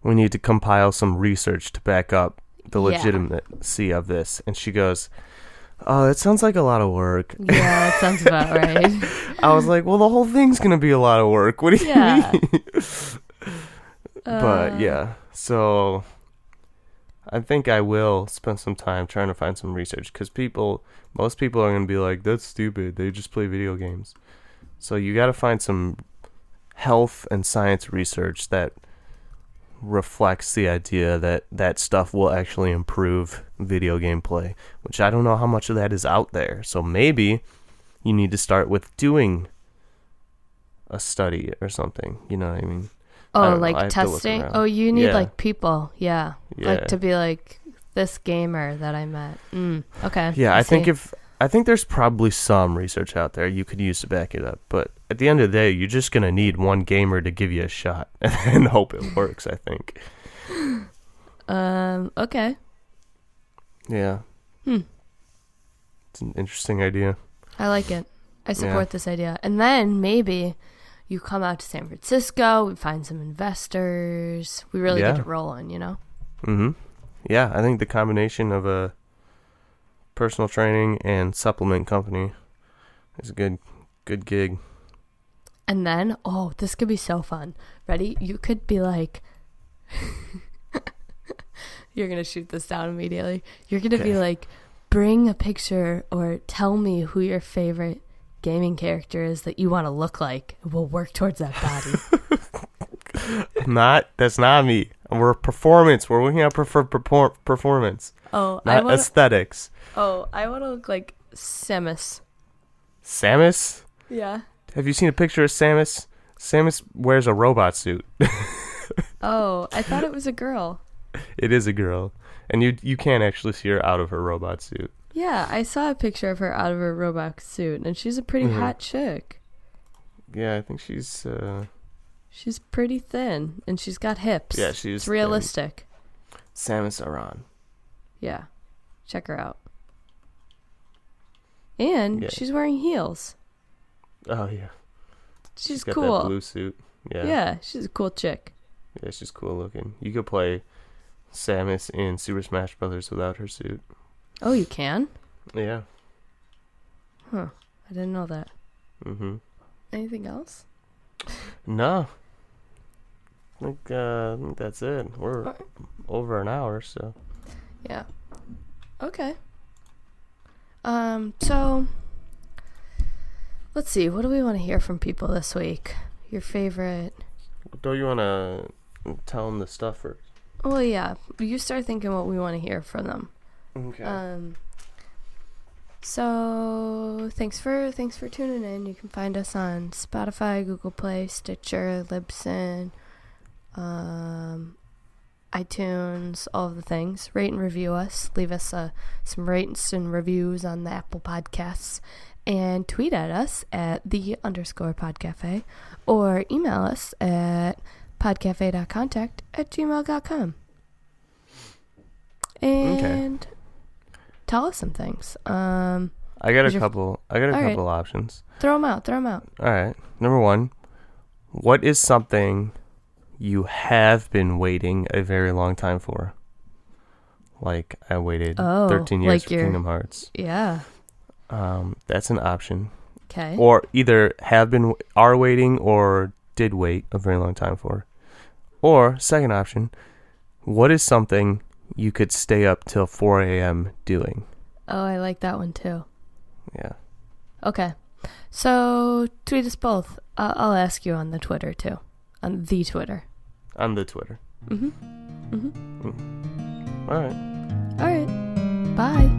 we need to compile some research to back up the legitimacy of this." And she goes, "Oh, that sounds like a lot of work." Yeah, that sounds about right. I was like, "Well, the whole thing's gonna be a lot of work. What do you mean?" But yeah, so I think I will spend some time trying to find some research, because most people are gonna be like, "That's stupid. They just play video games." So you got to find some health and science research that reflects the idea that that stuff will actually improve video game play, which I don't know how much of that is out there. So maybe you need to start with doing a study or something. You know what I mean? Oh, like testing? Oh, you need like people. Yeah. Like to be like this gamer that I met. Okay. Yeah, I think there's probably some research out there you could use to back it up, but at the end of the day, you're just gonna need one gamer to give you a shot and hope it works, I think. Okay. Yeah. It's an interesting idea. I like it. I support this idea. And then maybe you come out to San Francisco, we find some investors, we really get it rolling, you know? Mm-hmm. Yeah, I think the combination of a personal training and supplement company is a good gig. And then, this could be so fun. Ready? You could be like, you're going to shoot this down immediately. You're going to be like, bring a picture or tell me who your favorite gaming character is that you want to look like. We'll work towards that body. That's not me. We're performance. We're looking at performance. Oh, not aesthetics. Oh, I want to look like Samus. Samus? Yeah. Have you seen a picture of Samus? Samus wears a robot suit. Oh, I thought it was a girl. It is a girl. And you can't actually see her out of her robot suit. Yeah, I saw a picture of her out of her robot suit, and she's a pretty hot chick. Yeah, I think she's pretty thin, and she's got hips. Yeah, she's It's realistic. Thin. Samus Aran. Yeah. Check her out. And she's wearing heels. Oh, yeah. She's got cool. That blue suit. Yeah. Yeah, she's a cool chick. Yeah, she's cool looking. You could play Samus in Super Smash Brothers without her suit. Oh, you can? Yeah. Huh. I didn't know that. Mm-hmm. Anything else? No. I think that's it. We're over an hour, so. Yeah. Okay. So let's see. What do we want to hear from people this week? Your favorite? Don't you want to tell them the stuff first? Well, yeah. You start thinking what we want to hear from them. Okay. So thanks for tuning in. You can find us on Spotify, Google Play, Stitcher, Libsyn, iTunes, all of the things. Rate and review us. Leave us some rates and reviews on the Apple Podcasts. And tweet at us at _podcafe or email us at podcafe.contact@gmail.com. And tell us some things. I got a couple options. Throw them out. All right. Number 1, what is something you have been waiting a very long time for? Like I waited 13 years for Kingdom Hearts. Yeah. That's an option. Okay. Or either are waiting or did wait a very long time for. Or second option, what is something you could stay up till 4 a.m. doing? Oh, I like that one too. Yeah. Okay. So tweet us both. I'll ask you on the Twitter too. On the Twitter. On the Twitter. Mm-hmm. All right. Bye.